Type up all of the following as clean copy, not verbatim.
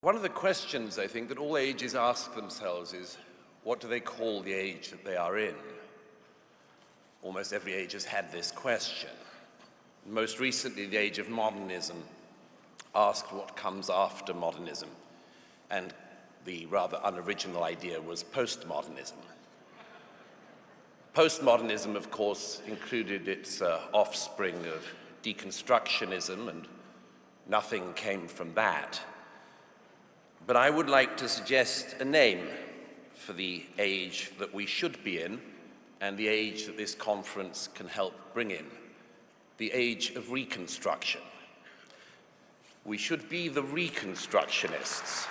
One of the questions, I think, that all ages ask themselves is, what do they call the age that they are in? Almost every age has had this question. Most recently, the age of modernism asked what comes after modernism, and the rather unoriginal idea was postmodernism. Postmodernism, of course, included its offspring of deconstructionism, and nothing came from that. But I would like to suggest a name for the age that we should be in, and the age that this conference can help bring in, the age of reconstruction. We should be the reconstructionists.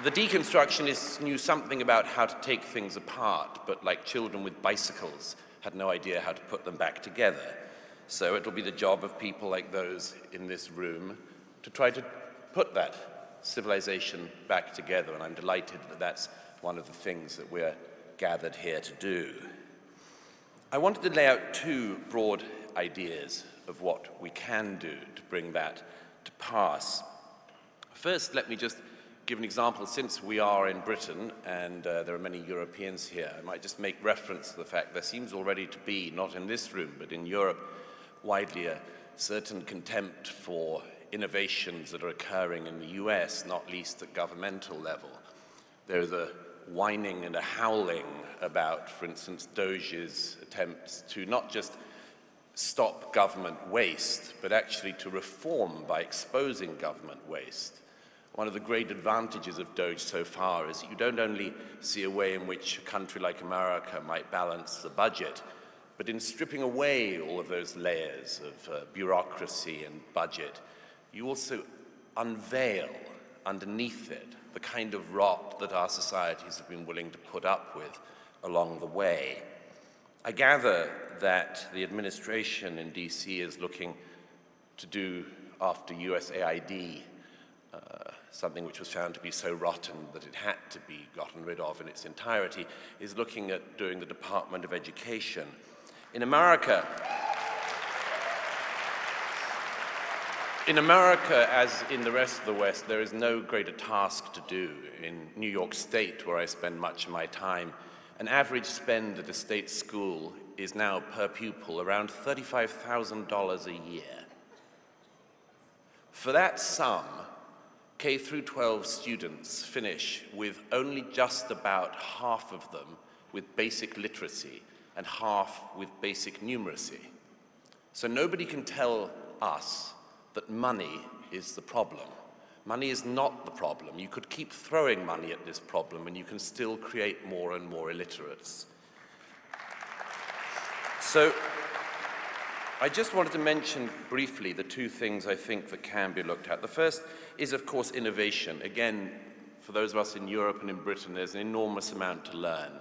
The deconstructionists knew something about how to take things apart, but like children with bicycles, had no idea how to put them back together. So it'll be the job of people like those in this room to try to put that civilization back together, and I'm delighted that that's one of the things that we're gathered here to do. I wanted to lay out two broad ideas of what we can do to bring that to pass. First, let me just give an example. Since we are in Britain and there are many Europeans here, I might just make reference to the fact there seems already to be, not in this room, but in Europe, widely a certain contempt for innovations that are occurring in the US, not least at governmental level. There's a whining and a howling about, for instance, Doge's attempts to not just stop government waste, but actually to reform by exposing government waste. One of the great advantages of Doge so far is that you don't only see a way in which a country like America might balance the budget, but in stripping away all of those layers of bureaucracy and budget, you also unveil underneath it the kind of rot that our societies have been willing to put up with along the way. I gather that the administration in DC is looking to do, after USAID, something which was found to be so rotten that it had to be gotten rid of in its entirety, is looking at doing the Department of Education. In America, as in the rest of the West, there is no greater task to do. In New York State, where I spend much of my time, an average spend at a state school is now per pupil around $35,000 a year. For that sum, K through 12 students finish with only just about half of them with basic literacy and half with basic numeracy. So nobody can tell us that money is the problem. Money is not the problem. You could keep throwing money at this problem and you can still create more and more illiterates. So I just wanted to mention briefly the two things I think that can be looked at. The first is, of course, innovation. Again, for those of us in Europe and in Britain, there's an enormous amount to learn,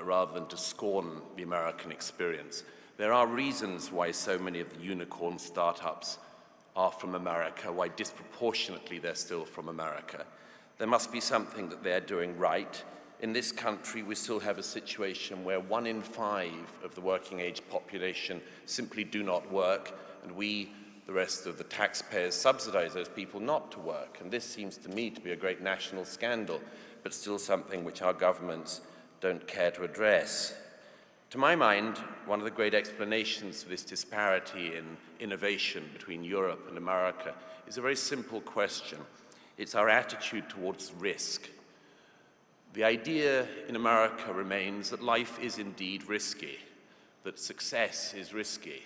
rather than to scorn the American experience. There are reasons why so many of the unicorn startups are from America, why disproportionately they're still from America. There must be something that they're doing right. In this country, we still have a situation where 1 in 5 of the working age population simply do not work, and we, the rest of the taxpayers, subsidize those people not to work. And this seems to me to be a great national scandal, but still something which our governments don't care to address. To my mind, one of the great explanations for this disparity in innovation between Europe and America is a very simple question. It's our attitude towards risk. The idea in America remains that life is indeed risky, that success is risky.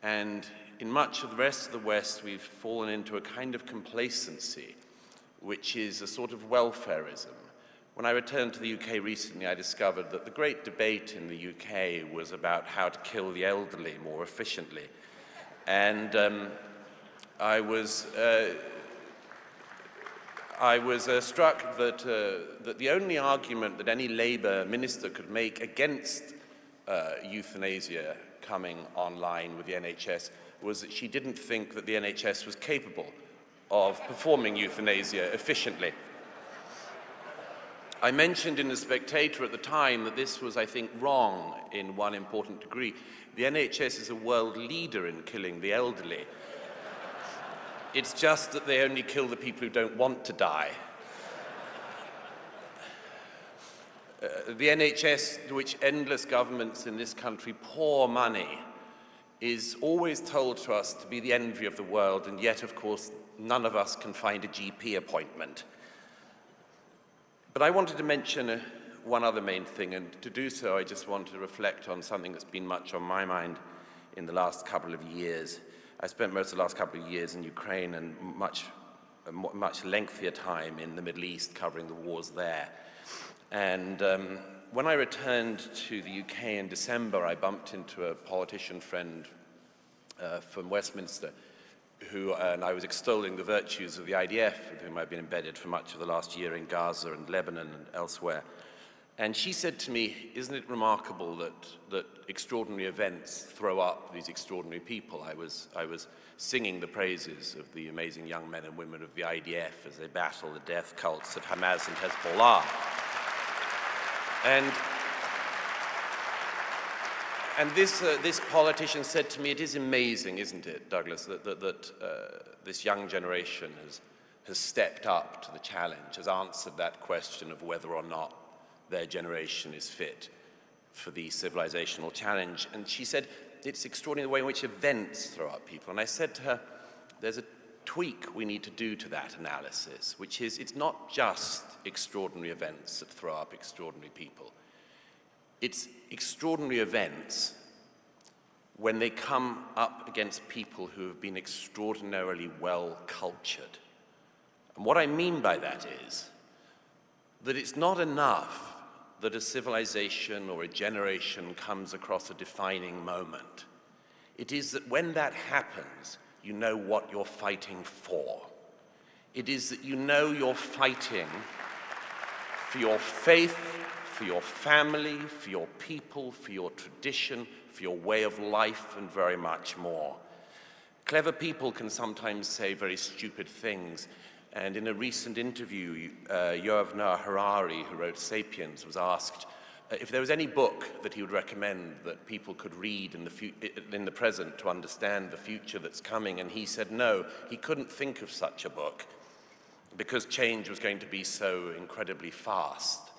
And in much of the rest of the West, we've fallen into a kind of complacency, which is a sort of welfarism. When I returned to the UK recently, I discovered that the great debate in the UK was about how to kill the elderly more efficiently. And I was struck that the only argument that any Labour minister could make against euthanasia coming online with the NHS was that she didn't think that the NHS was capable of performing euthanasia efficiently. I mentioned in The Spectator at the time that this was, I think, wrong in one important degree. The NHS is a world leader in killing the elderly. It's just that they only kill the people who don't want to die. The NHS, to which endless governments in this country pour money, is always told to us to be the envy of the world, and yet, of course, none of us can find a GP appointment. But I wanted to mention one other main thing, and to do so, I just want to reflect on something that's been much on my mind in the last couple of years. I spent most of the last couple of years in Ukraine and a much lengthier time in the Middle East covering the wars there. And when I returned to the UK in December, I bumped into a politician friend from Westminster and I was extolling the virtues of the IDF, with whom I've been embedded for much of the last year in Gaza and Lebanon and elsewhere. And she said to me, isn't it remarkable that extraordinary events throw up these extraordinary people? I was singing the praises of the amazing young men and women of the IDF as they battle the death cults of Hamas and Hezbollah. And this politician said to me, it is amazing, isn't it, Douglas, that this young generation has stepped up to the challenge, has answered that question of whether or not their generation is fit for the civilizational challenge. And she said, it's extraordinary the way in which events throw up people. And I said to her, there's a tweak we need to do to that analysis, which is it's not just extraordinary events that throw up extraordinary people. It's extraordinary events when they come up against people who have been extraordinarily well cultured. And what I mean by that is that it's not enough that a civilization or a generation comes across a defining moment. It is that when that happens, you know what you're fighting for. It is that you know you're fighting for your faith, for your family, for your people, for your tradition, for your way of life, and very much more. Clever people can sometimes say very stupid things. And in a recent interview, Yuval Noah Harari, who wrote *Sapiens*, was asked if there was any book that he would recommend that people could read in the present to understand the future that's coming. And he said no, he couldn't think of such a book because change was going to be so incredibly fast.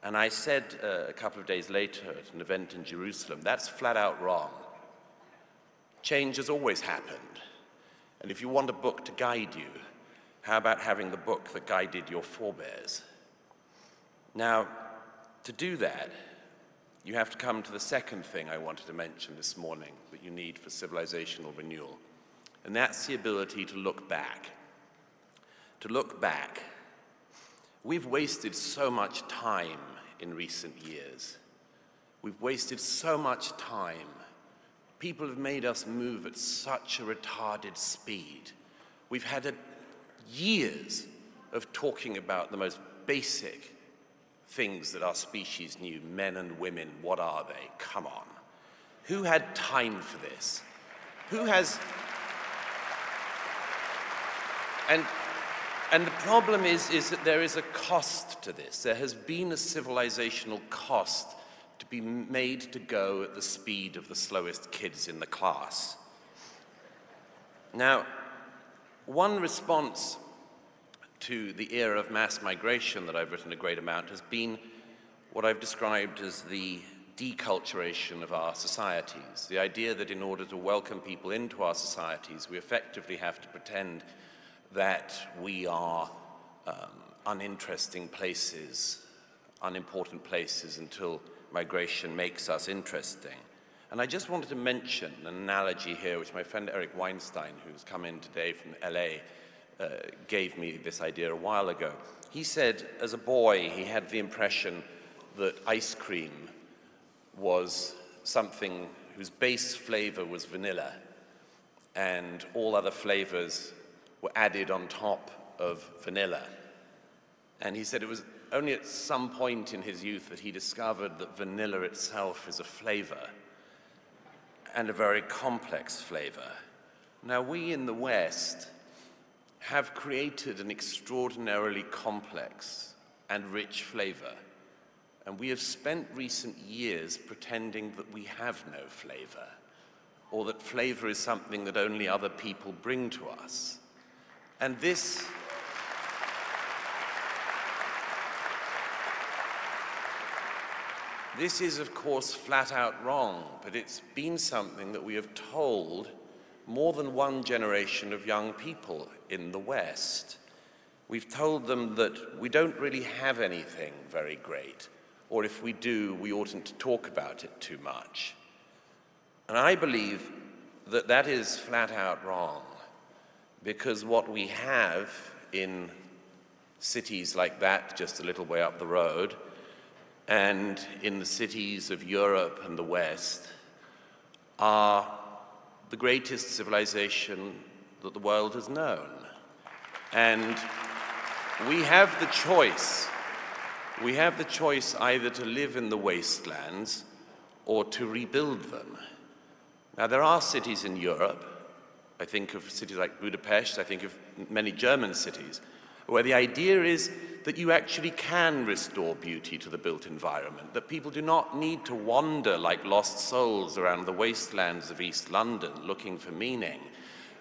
And I said a couple of days later at an event in Jerusalem, that's flat out wrong. Change has always happened. And if you want a book to guide you, how about having the book that guided your forebears? Now, to do that, you have to come to the second thing I wanted to mention this morning that you need for civilizational renewal, and that's the ability to look back. To look back. We've wasted so much time in recent years. We've wasted so much time. People have made us move at such a retarded speed. We've had years of talking about the most basic things that our species knew, men and women, what are they? Come on. Who had time for this? Who has... And the problem is that there is a cost to this. There has been a civilizational cost to be made to go at the speed of the slowest kids in the class. Now, one response to the era of mass migration that I've written a great amount has been what I've described as the deculturation of our societies. The idea that in order to welcome people into our societies, we effectively have to pretend that we are uninteresting places, unimportant places until migration makes us interesting. And I just wanted to mention an analogy here, which my friend Eric Weinstein, who's come in today from LA, gave me this idea a while ago. He said, as a boy, he had the impression that ice cream was something whose base flavor was vanilla, and all other flavors were added on top of vanilla. And he said it was only at some point in his youth that he discovered that vanilla itself is a flavor, and a very complex flavor. Now, we in the West have created an extraordinarily complex and rich flavor, and we have spent recent years pretending that we have no flavor, or that flavor is something that only other people bring to us. And this is, of course, flat out wrong, but it's been something that we have told more than one generation of young people in the West. We've told them that we don't really have anything very great, or if we do, we oughtn't to talk about it too much. And I believe that that is flat out wrong, because what we have in cities like that, just a little way up the road, and in the cities of Europe and the West, are the greatest civilization that the world has known. And we have the choice. We have the choice either to live in the wastelands or to rebuild them. Now, there are cities in Europe, I think of cities like Budapest, I think of many German cities, where the idea is that you actually can restore beauty to the built environment, that people do not need to wander like lost souls around the wastelands of East London looking for meaning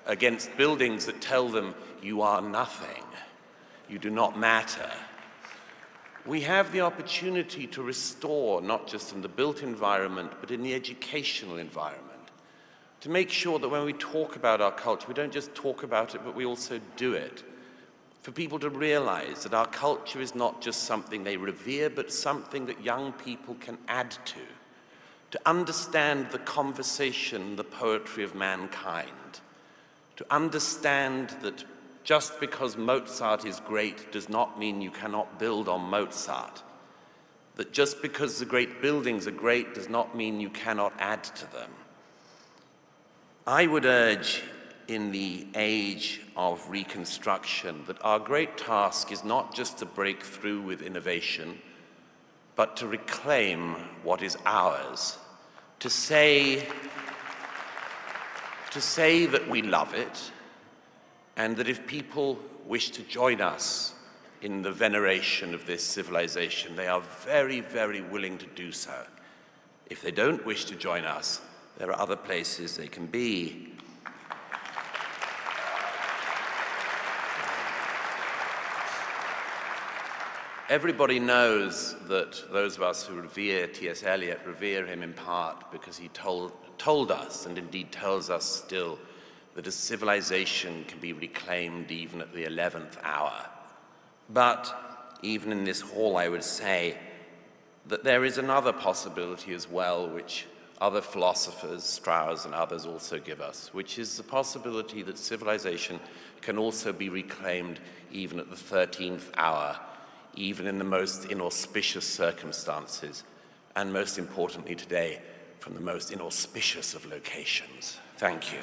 against buildings that tell them you are nothing, you do not matter. We have the opportunity to restore, not just in the built environment, but in the educational environment, to make sure that when we talk about our culture, we don't just talk about it, but we also do it. For people to realize that our culture is not just something they revere, but something that young people can add to understand the conversation, the poetry of mankind, to understand that just because Mozart is great does not mean you cannot build on Mozart, that just because the great buildings are great does not mean you cannot add to them. I would urge, in the age of reconstruction, that our great task is not just to break through with innovation, but to reclaim what is ours, to say that we love it, and that if people wish to join us in the veneration of this civilization, they are very, very willing to do so. If they don't wish to join us, there are other places they can be. Everybody knows that those of us who revere T.S. Eliot revere him in part because he told us, and indeed tells us still, that a civilization can be reclaimed even at the 11th hour. But even in this hall, I would say that there is another possibility as well, which other philosophers, Strauss and others, also give us, which is the possibility that civilization can also be reclaimed even at the 13th hour, even in the most inauspicious circumstances, and most importantly today, from the most inauspicious of locations. Thank you.